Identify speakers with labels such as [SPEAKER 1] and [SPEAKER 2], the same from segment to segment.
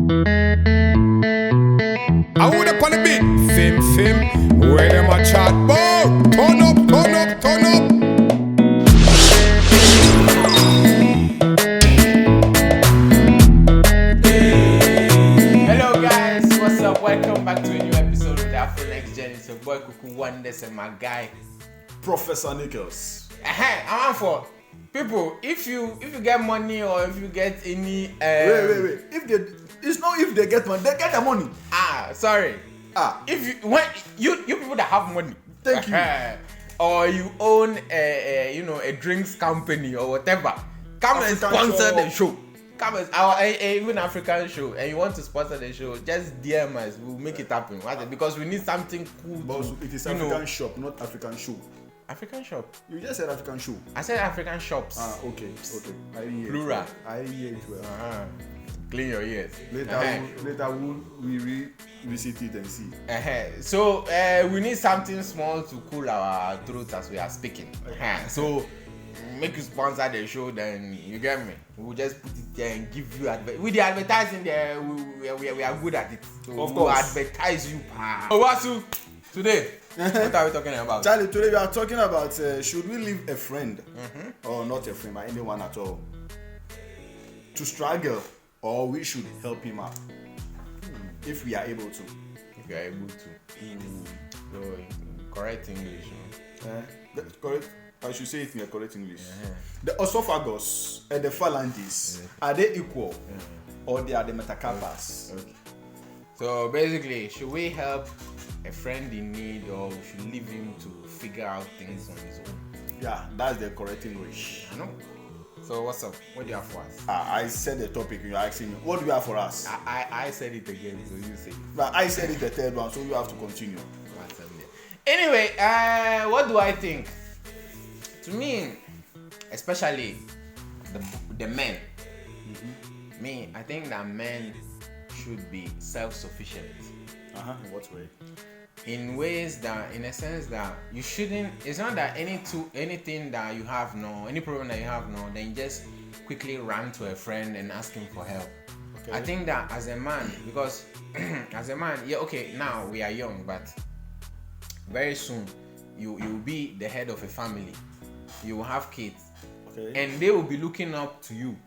[SPEAKER 1] I would up on the beat. Fim, where them a chat bout? Turn up.
[SPEAKER 2] Hello guys, what's up? Welcome back to a new episode of the Afro Nextgen. It's your boy KWEKU WONDERZ and my guy
[SPEAKER 3] Professor NICKLES.
[SPEAKER 2] I'm for people. If you get money or if you get any
[SPEAKER 3] Wait. It's not if they get money, they get the money.
[SPEAKER 2] Sorry. If you people that have money,
[SPEAKER 3] thank you.
[SPEAKER 2] Or you own a drinks company or whatever, come and sponsor the show. Come as our even African show, and you want to sponsor the show, just DM us. We'll make it happen. Because we need something cool.
[SPEAKER 3] But it is African shop, not African show.
[SPEAKER 2] African shop.
[SPEAKER 3] You just said African show.
[SPEAKER 2] I said African shops.
[SPEAKER 3] Okay. I didn't hear
[SPEAKER 2] Plural.
[SPEAKER 3] I didn't hear it well.
[SPEAKER 2] Clean your ears.
[SPEAKER 3] Later we revisit it and see.
[SPEAKER 2] So we need something small to cool our throats as we are speaking. So make you sponsor the show, then you get me. We'll just put it there and give you with the advertising there. We are good at it. So we'll advertise you. So today, what are we talking about?
[SPEAKER 3] Charlie, today we are talking about should we leave a friend or not a friend, but anyone at all to struggle, or we should help him out if we are able to.
[SPEAKER 2] If you are able to. So correct English.
[SPEAKER 3] Correct. I should say it in a correct English. The esophagus and the phalanges, are they equal or they are the metacarpals?
[SPEAKER 2] Okay. So basically, should we help a friend in need, or we should leave him to figure out things on his own?
[SPEAKER 3] Yeah, that's the correct English.
[SPEAKER 2] I know. So what's up? What do you have for us?
[SPEAKER 3] I said the topic, you're asking me, what do you have for us?
[SPEAKER 2] I said it again, so you say it.
[SPEAKER 3] But I said it the third one, so you have to continue.
[SPEAKER 2] Anyway, what do I think? To me, especially the men, me, I think that men should be self-sufficient.
[SPEAKER 3] In what way?
[SPEAKER 2] In ways that, in a sense that you shouldn't. It's not that anything that you have now, any problem that you have now, then you just quickly run to a friend and ask him for help. Okay. I think that as a man, because as a man, now we are young, but very soon you will be the head of a family. You will have kids, and they will be looking up to you.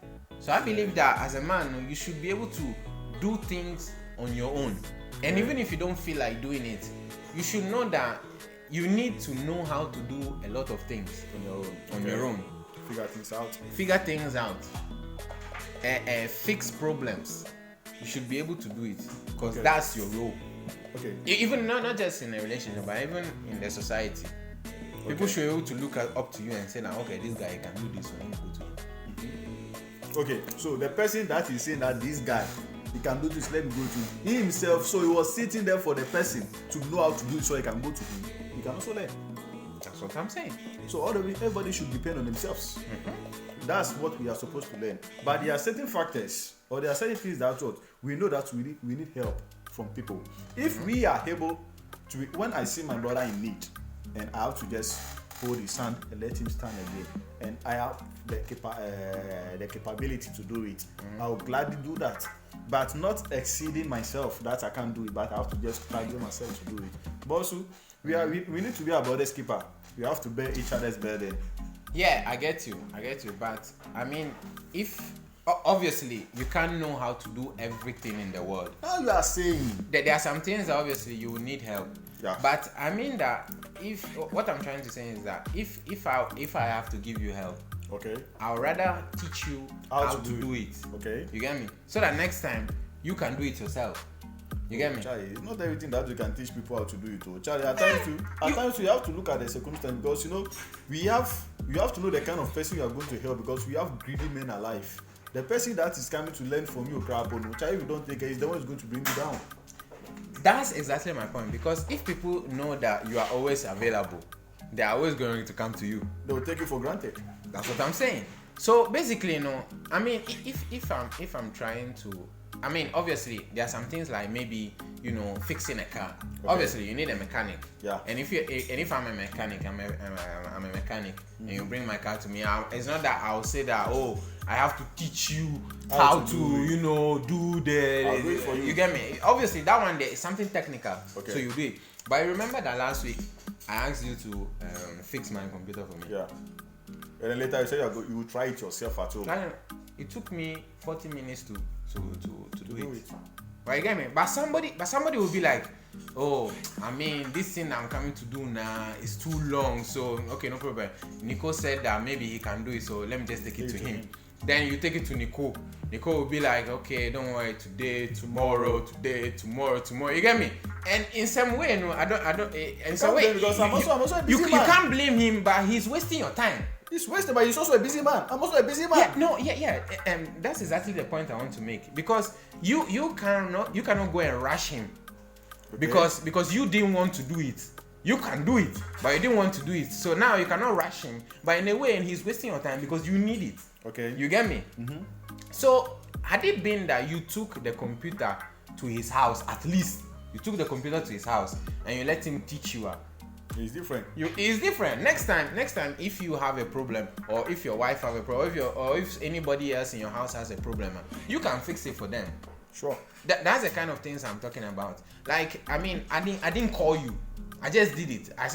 [SPEAKER 2] So I believe that as a man, you should be able to do things on your own. And even if you don't feel like doing it, you should know that you need to know how to do a lot of things on your own. Figure things out. Fix problems. You should be able to do it because that's your role. Even not just in a relationship, but even in the society. People should be able to look up to you and say, this guy can do this, so let me go to him.
[SPEAKER 3] So the person that is saying that this guy, he can do this, let me go to him. He himself, so he was sitting there for the person to know how to do it so he can go to him. He can also learn.
[SPEAKER 2] That's what I'm saying.
[SPEAKER 3] So everybody should depend on themselves. That's what we are supposed to learn. But there are certain factors, or there are certain things that we know that we need help from people. If we are able to, when I see my brother in need, and I have to just hold his hand and let him stand again, and I have the capability to do it, I will gladly do that, but not exceeding myself that I can't do it, but I have to just struggle myself to do it. But also, we need to be a brother's keeper. We have to bear each other's burden.
[SPEAKER 2] Yeah, I get you, but I mean, if obviously you can't know how to do everything in the world.
[SPEAKER 3] Now you are saying
[SPEAKER 2] there are some things that obviously you will need help.
[SPEAKER 3] Yeah.
[SPEAKER 2] But I mean that what I'm trying to say is that if I have to give you help, I'll rather teach you how to do it. You get me? So that next time you can do it yourself. You get me?
[SPEAKER 3] Charlie, it's not everything that we can teach people how to do it. Charlie, at times you have to look at the circumstance, because you have to know the kind of person you are going to help, because we have greedy men alive. The person that is coming to learn from you, Charlie, if you don't take care, is the one who's going to bring you down.
[SPEAKER 2] That's exactly my point, because if people know that you are always available, they are always going to come to you.
[SPEAKER 3] They will take you for granted.
[SPEAKER 2] That's what I'm saying. So basically, I mean, if I'm trying to, I mean, obviously there are some things like maybe fixing a car. Obviously, you need a mechanic.
[SPEAKER 3] Yeah.
[SPEAKER 2] And if I'm a mechanic, I'm a mechanic, and you bring my car to me, it's not that I'll say that I have to teach you how to you know, do
[SPEAKER 3] I'll do it
[SPEAKER 2] the.
[SPEAKER 3] for you.
[SPEAKER 2] You get me? Obviously, that one there is something technical,
[SPEAKER 3] Okay.
[SPEAKER 2] so you do it. But I remember that last week I asked you to fix my computer for me.
[SPEAKER 3] Yeah. And then later you say you will try it yourself at home.
[SPEAKER 2] It took me 40 minutes to do
[SPEAKER 3] Do
[SPEAKER 2] it.
[SPEAKER 3] it.
[SPEAKER 2] Right, you get me? But somebody will be like, oh, I mean, this thing I'm coming to do now is too long. So okay, no problem. Nico said that maybe he can do it, so let me just take it to him. Then you take it to Nico. Nico will be like, okay, don't worry, today, tomorrow. You get me? And in some way, no, I don't. In some way,
[SPEAKER 3] because I'm also a busy
[SPEAKER 2] you
[SPEAKER 3] man.
[SPEAKER 2] can't blame him, but he's wasting your time.
[SPEAKER 3] He's wasted, but he's also a busy man. I'm also a busy man.
[SPEAKER 2] And that's exactly the point I want to make, because you cannot go and rush him, because you didn't want to do it. You can do it, but you didn't want to do it. So now you cannot rush him, but in a way, and he's wasting your time because you need it.
[SPEAKER 3] Okay.
[SPEAKER 2] You get me? Mm-hmm. So had it been that you took the computer to his house, at least you took the computer to his house and you let him teach you.
[SPEAKER 3] It's different.
[SPEAKER 2] It's different. Next time, if you have a problem, or if your wife have a problem, or if anybody else in your house has a problem, you can fix it for them.
[SPEAKER 3] Sure.
[SPEAKER 2] That's the kind of things I'm talking about. Like, I mean, I didn't call you. I just did it. I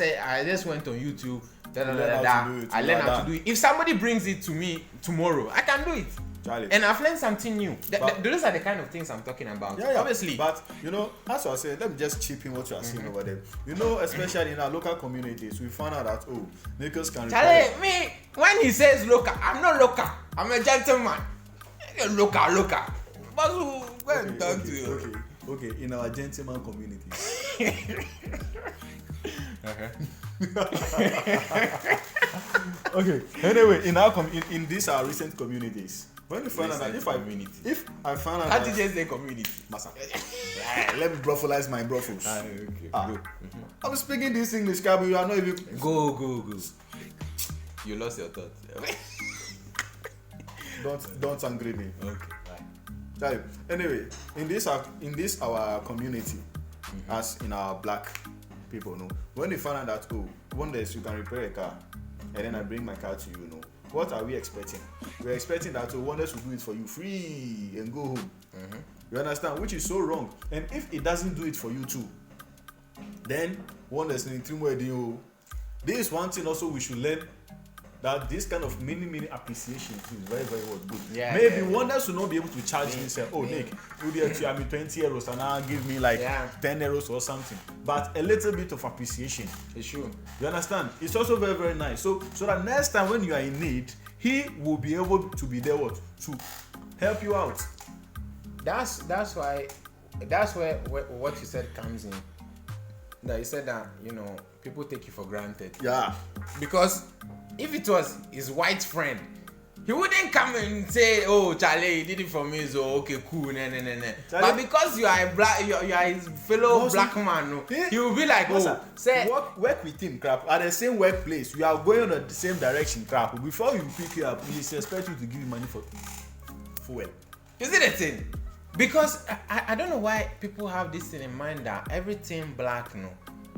[SPEAKER 2] just went on YouTube. I learned how to do it. If somebody brings it to me tomorrow, I can do it.
[SPEAKER 3] Charlie.
[SPEAKER 2] And I've learned something new. Those are the kind of things I'm talking about.
[SPEAKER 3] Yeah.
[SPEAKER 2] Obviously.
[SPEAKER 3] But you know, as I said, let me just chip in what you are saying over there. You know, especially in our local communities, we found out that NICKLES can
[SPEAKER 2] Charlie, me, when he says local, I'm not local. I'm a gentleman. Local. But go and talk to you.
[SPEAKER 3] Okay, in our gentleman communities. Okay. Anyway, in these our recent communities, when you find out that if I find out
[SPEAKER 2] How
[SPEAKER 3] that
[SPEAKER 2] did you just say community?
[SPEAKER 3] Massa, let me brothelize my brothels.
[SPEAKER 2] Okay.
[SPEAKER 3] I'm speaking this English, but you are not even.
[SPEAKER 2] Go. You lost your thoughts.
[SPEAKER 3] Don't angry me.
[SPEAKER 2] Okay. Right.
[SPEAKER 3] Charlie, anyway, in this our community, as in our black people, no, when they find out that WONDERZ, you can repair a car, and then I bring my car to you, what are we expecting? We're expecting that WONDERZ will do it for you free and go home. You understand? Which is so wrong. And if it doesn't do it for you too, then WONDERZ in 3 more deal. This is one thing also we should learn, that this kind of mini appreciation is very, very good.
[SPEAKER 2] Yeah,
[SPEAKER 3] maybe WONDERZ will not be able to charge me and say, Nick, you did to me 20 euros and now give me like 10 euros or something. But a little bit of appreciation.
[SPEAKER 2] It's true.
[SPEAKER 3] You understand? It's also very, very nice. So that next time when you are in need, he will be able to be there to help you out.
[SPEAKER 2] That's where what you said comes in. That you said that, people take you for granted.
[SPEAKER 3] Yeah.
[SPEAKER 2] Because if it was his white friend, he wouldn't come and say, "Oh, Charlie, he did it for me, so okay, cool, nah." But because you are a black, you are his fellow black man, no, he will be like, say,
[SPEAKER 3] work with him, crap. At the same workplace, you are going in the same direction, crap. Before you pick you up, he expect you to give him money for fuel.
[SPEAKER 2] You see the thing? Because I don't know why people have this thing in mind that everything black,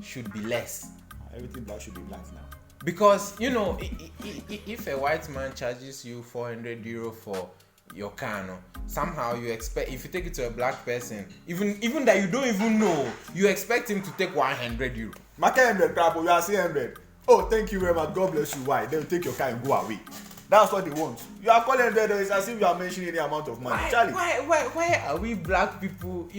[SPEAKER 2] should be less.
[SPEAKER 3] Everything black should be black now.
[SPEAKER 2] Because if a white man charges you 400 euro for your car, somehow you expect, if you take it to a black person, even that you don't even know, you expect him to take 100 euro.
[SPEAKER 3] Market 100 crap, you are saying 100. Oh, thank you very much. God bless you. Why? Then take your car and go away. That's what they want. You are calling 100. It's as if you are mentioning the amount of money. Charlie.
[SPEAKER 2] Why are we black people?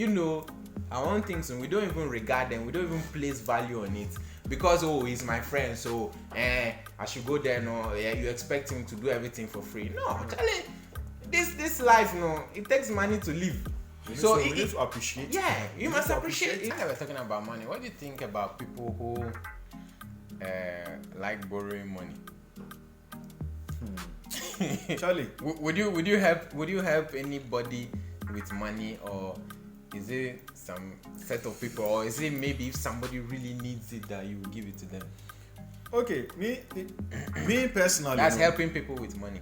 [SPEAKER 2] I want things and we don't even regard them. We don't even place value on it. Because he's my friend, so I should go there. No, you expect him to do everything for free. No, Charlie, this life, it takes money to live.
[SPEAKER 3] So we need to appreciate.
[SPEAKER 2] Yeah, you must appreciate. Now we're talking about money. What do you think about people who like borrowing money?
[SPEAKER 3] Charlie,
[SPEAKER 2] would you help anybody with money, or is it some set of people, or is it maybe if somebody really needs it that you will give it to them?
[SPEAKER 3] Okay, me personally.
[SPEAKER 2] That's helping people with money.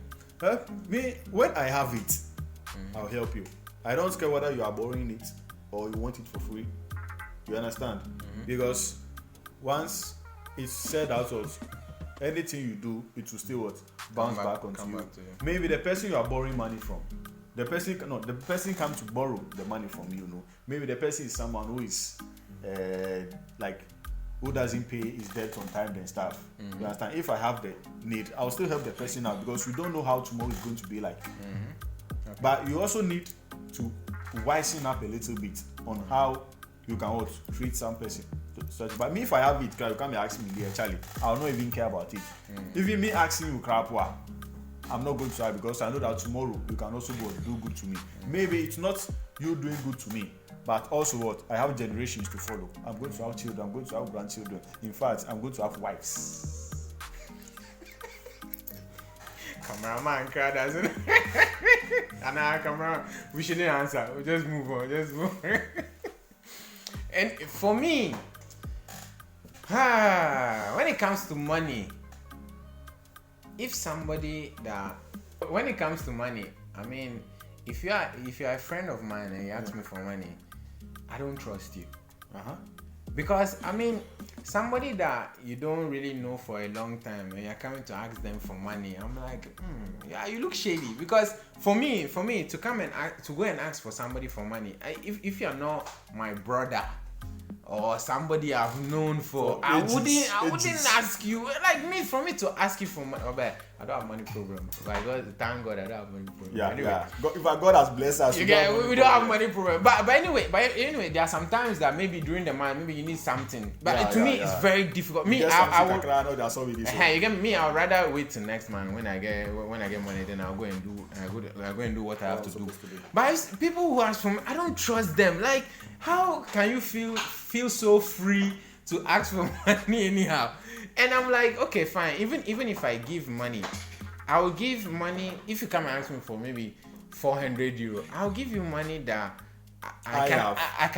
[SPEAKER 3] Me, when I have it, I'll help you. I don't care whether you are borrowing it or you want it for free. You understand? Because once it's said out of, anything you do, it will still what? Bounce back onto you.
[SPEAKER 2] Back to you.
[SPEAKER 3] Maybe the person you are borrowing money from, the person comes to borrow the money from you. No, maybe the person is someone who is like who doesn't pay his debt on time and stuff. You understand? If I have the need, I'll still help the person out because you don't know how tomorrow is going to be like. Okay. But you also need to wisen up a little bit on how you can treat some person. But me, if I have it, you can't be asking me, dear Charlie, I'll not even care about it. Even me asking you crap, I'm not going to have because I know that tomorrow you can also go and do good to me. Maybe it's not you doing good to me, but also I have generations to follow. I'm going to have children, I'm going to have grandchildren. In fact, I'm going to have wives.
[SPEAKER 2] Cameraman crowd doesn't. And now camera, we shouldn't answer. We just move on. And for me, when it comes to money, when it comes to money, I mean, if you are a friend of mine and you ask me for money, I don't trust you. Because I mean, somebody that you don't really know for a long time and you're coming to ask them for money, I'm like, yeah, you look shady. Because for me to come and to go and ask for somebody for money, if you're not my brother or somebody I've known for I wouldn't ask you. Like for me to ask you for money, I don't have money problem. Thank God I don't have money problem.
[SPEAKER 3] Yeah,
[SPEAKER 2] anyway,
[SPEAKER 3] yeah. If God has blessed us,
[SPEAKER 2] we don't have money problem. But anyway, there are some times that maybe during the month, maybe you need something. But to me, it's very difficult. Me, I will. You get me. I'll rather wait till next month when I get money. Then I'll go and do what I have to do. But people who ask for money, I don't trust them. Like, how can you feel so free to ask for money anyhow? And I'm like, okay, fine. Even if I give money, I will give money. If you come and ask me for maybe 400 euro, I'll give you money that I can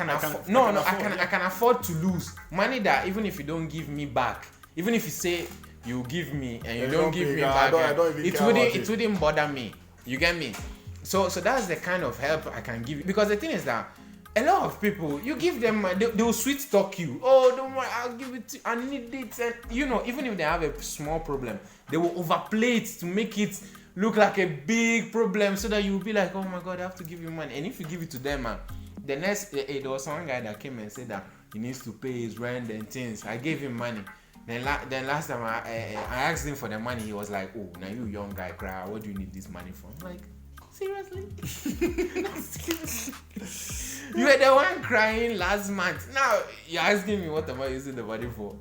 [SPEAKER 2] afford. I can afford to lose money that even if you don't give me back, even if you say you give me and you don't give me back, it wouldn't bother me. You get me? So that's the kind of help I can give you. Because the thing is that a lot of people, you give them, they will sweet talk you. Oh, don't worry, I'll give it to you. I need it. And even if they have a small problem, they will overplay it to make it look like a big problem so that you'll be like, oh my God, I have to give you money. And if you give it to them, the next, there was one guy that came and said that he needs to pay his rent and things. I gave him money. Then last time I asked him for the money, he was like, oh, now you young guy, cry. What do you need this money for? I'm like, seriously? You were the one crying last month. Now you're asking me what am I using the money for?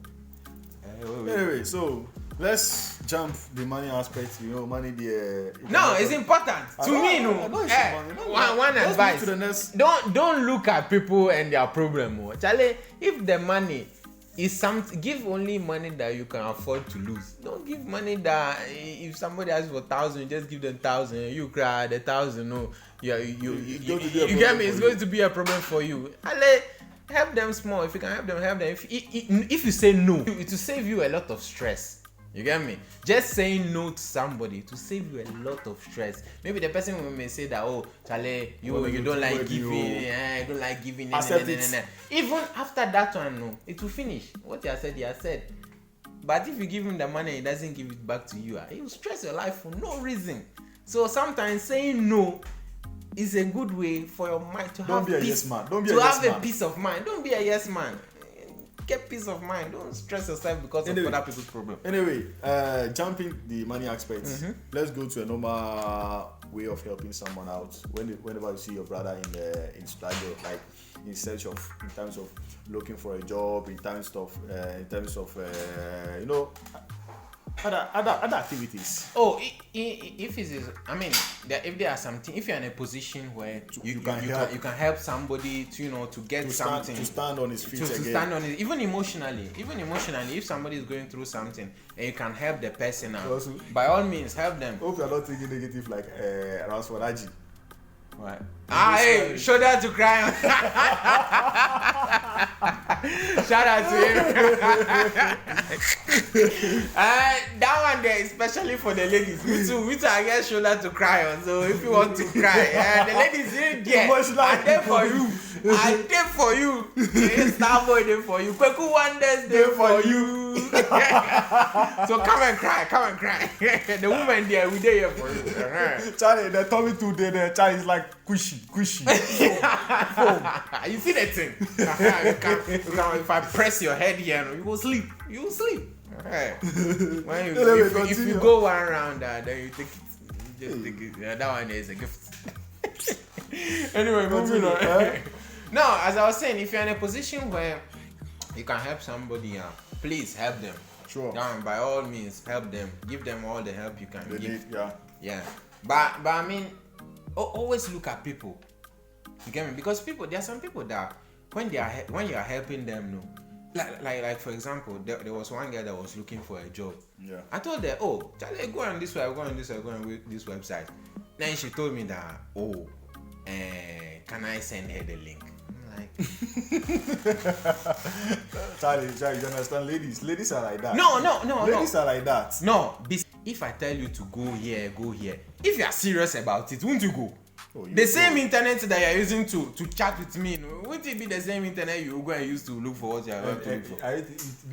[SPEAKER 3] Anyway, so let's jump the money aspect. Money
[SPEAKER 2] it's important to me. One advice: don't look at people and their problem. Charlie, if the money is something, give only money that you can afford to lose. Don't give money that if somebody asks for 1,000, just give them 1,000. You cry the 1,000. No, you get me. It's going to be a problem for you. Help them small. If you can help them, help them. If you say no, it will save you a lot of stress. You get me? Just saying no to somebody to save you a lot of stress. Maybe the person may say that, oh, Charlie, you don't like giving, I don't like giving. Even after that one, no, it will finish. What you have said. But if you give him the money, he doesn't give it back to you. He will stress your life for no reason. So sometimes saying no is a good way for your mind to have peace. A peace of mind. Don't be a yes man. Get peace of mind. Don't stress yourself because of other people's problem.
[SPEAKER 3] Anyway, jumping the money aspect, let's go to a normal way of helping someone out. Whenever you see your brother in struggle, like in terms of looking for a job, in terms of other activities.
[SPEAKER 2] Oh, if there are something, if you're in a position where you can help somebody to get something
[SPEAKER 3] to stand on his feet
[SPEAKER 2] to stand on it, even emotionally, if somebody is going through something and you can help the person out, also, by all means help them.
[SPEAKER 3] Hope you're not thinking negative like Raswaraji.
[SPEAKER 2] What? Hey, shoulder to cry on. Shout out to him. That one there, especially for the ladies. Me too, I get shoulder to cry on. So if you want to cry, the ladies in there, and then for you. I did for you. Starboy did for you. KWEKU Wonders did for you. So come and cry. The woman there, we there here for you.
[SPEAKER 3] Charlie, they told me today the Charlie is like cushy.
[SPEAKER 2] You see that thing? If I press your head here, you will sleep. If you go one round, then you take it. You just take it. Yeah, that one is a gift. Anyway, moving on. No, as I was saying, if you're in a position where you can help somebody, please help them.
[SPEAKER 3] Sure.
[SPEAKER 2] By all means, help them. Give them all the help you can give.
[SPEAKER 3] Yeah.
[SPEAKER 2] But I mean, always look at people. You get me? Because there are some people that when you are helping them, no. Like for example, there was one guy that was looking for a job.
[SPEAKER 3] Yeah. I
[SPEAKER 2] told her, oh, Charlie, go on this website. Then she told me that, can I send her the link? I'm like,
[SPEAKER 3] Charlie, you understand? Ladies are like that.
[SPEAKER 2] No.
[SPEAKER 3] Ladies are like that.
[SPEAKER 2] No, if I tell you to go here. If you are serious about it, won't you go? The same internet that you are using to chat with me, won't it be the same internet you go and use to look for what you are going to look for?
[SPEAKER 3] Do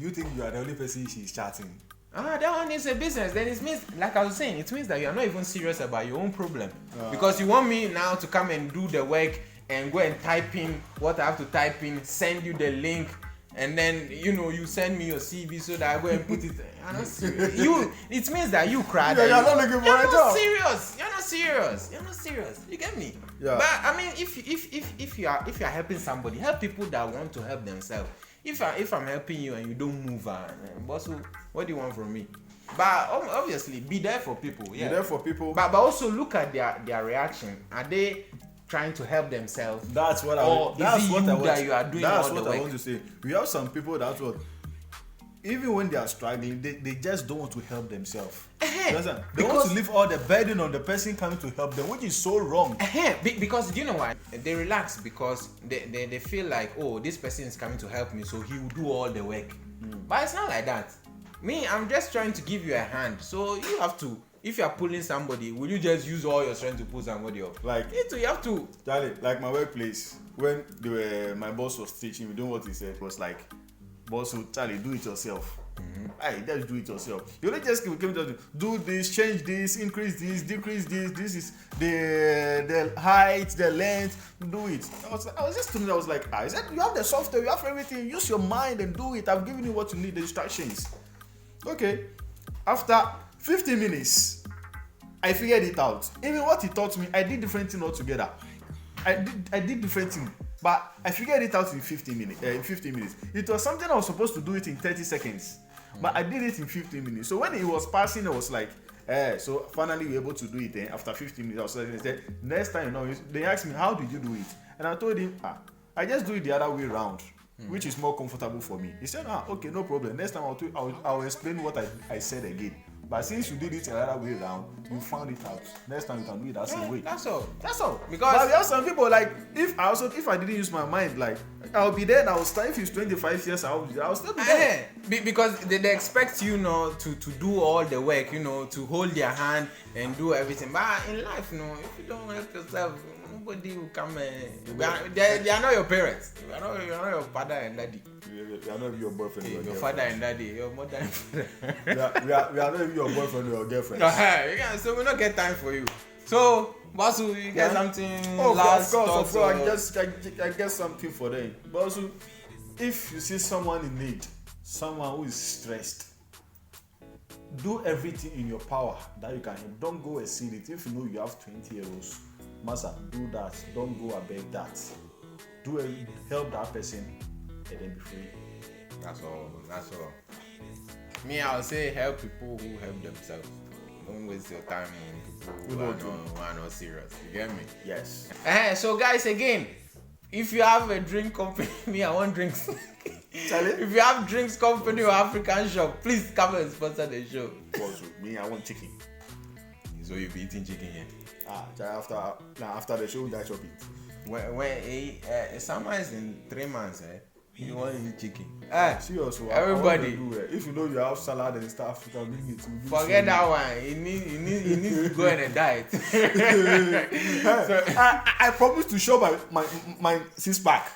[SPEAKER 3] you think you are the only person she's chatting?
[SPEAKER 2] That one is a business. Then it means, like I was saying, it means that you are not even serious about your own problem. Because you want me now to come and do the work and go and type in what I have to type in, send you the link, and then you send me your CV so that I go and put it. You're not serious. It means that you cried.
[SPEAKER 3] You're not looking for a job.
[SPEAKER 2] You're not serious. You get me?
[SPEAKER 3] Yeah.
[SPEAKER 2] But I mean, if you are helping somebody, help people that want to help themselves. If I'm helping you and you don't move, boss, what do you want from me? But obviously, be there for people. Yeah.
[SPEAKER 3] Be there for people.
[SPEAKER 2] But also look at their reaction. Are they trying to help themselves?
[SPEAKER 3] That's what
[SPEAKER 2] you are doing all the work?
[SPEAKER 3] I want to say. We have some people that's what. Even when they are struggling, they just don't want to help themselves. They want to leave all the burden on the person coming to help them, which is so wrong.
[SPEAKER 2] Because you know why? They relax because they feel like, oh, this person is coming to help me, so he will do all the work. But it's not like that. Me, I'm just trying to give you a hand. So you have to, if you are pulling somebody, will you just use all your strength to pull somebody up?
[SPEAKER 3] Like
[SPEAKER 2] you have to.
[SPEAKER 3] Charlie, like my workplace, when my boss was teaching me, doing what he said, it was like, boss, Charlie, do it yourself. Hey, just do it yourself. You don't just came to do this, change this, increase this, decrease this. This is the height, the length. Do it. I was just thinking. I was like, I said, you have the software, you have everything. Use your mind and do it. I've given you what you need, the instructions. Okay. After 15 minutes, I figured it out. Even what he taught me, I did different thing altogether. I did different thing. But I figured it out in 15 minutes. It was something I was supposed to do it in 30 seconds. But I did it in 15 minutes. So when it was passing, I was like, so finally we were able to do it. After 15 minutes, I said, next time, they asked me, how did you do it? And I told him, I just do it the other way around, which is more comfortable for me. He said, okay, no problem. Next time I'll explain what I said again. But since you did it another way around, you found it out. Next time you can do it that same way.
[SPEAKER 2] That's all. Because
[SPEAKER 3] but there are some people like if I didn't use my mind, like I'll be there and I'll start. If it's 25 years, I'll still be there.
[SPEAKER 2] Because they expect you to do all the work, to hold their hand and do everything. But in life, if you don't help yourself, nobody will come. They are not your parents. They are not your father and daddy.
[SPEAKER 3] We are not your boyfriend.
[SPEAKER 2] Your father and daddy, your mother and father.
[SPEAKER 3] we are not even your boyfriend or your girlfriend.
[SPEAKER 2] So we don't get time for you. So, Basu, you get something?
[SPEAKER 3] Of course. I get something for them. Basu, if you see someone in need, someone who is stressed, do everything in your power that you can help. Don't go exceed it. If you know you have 20 euros, Masa, do that. Don't go above that. Help that person. And then be free.
[SPEAKER 2] That's all. Me, I'll say help people who help themselves. Don't waste your time on people who are not serious. You get me?
[SPEAKER 3] Yes.
[SPEAKER 2] So guys, again, if you have a drink company, me, I want drinks.
[SPEAKER 3] Charlie?
[SPEAKER 2] If you have drinks company or African shop, please come and sponsor the show.
[SPEAKER 3] Also, me, I want chicken.
[SPEAKER 2] So you'll be eating chicken here?
[SPEAKER 3] After the show, we got chop it.
[SPEAKER 2] When summer is in 3 months, You want to eat chicken?
[SPEAKER 3] Serious.
[SPEAKER 2] Everybody.
[SPEAKER 3] If you know you have salad and stuff, you can bring it.
[SPEAKER 2] Forget that one. You need to go on a diet.
[SPEAKER 3] So, I promise to show my six pack.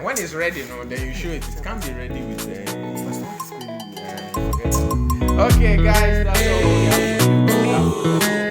[SPEAKER 2] When it's ready, then you show it. It can't be ready with
[SPEAKER 3] My stomach is paining me.
[SPEAKER 2] Okay, guys, that's all we have.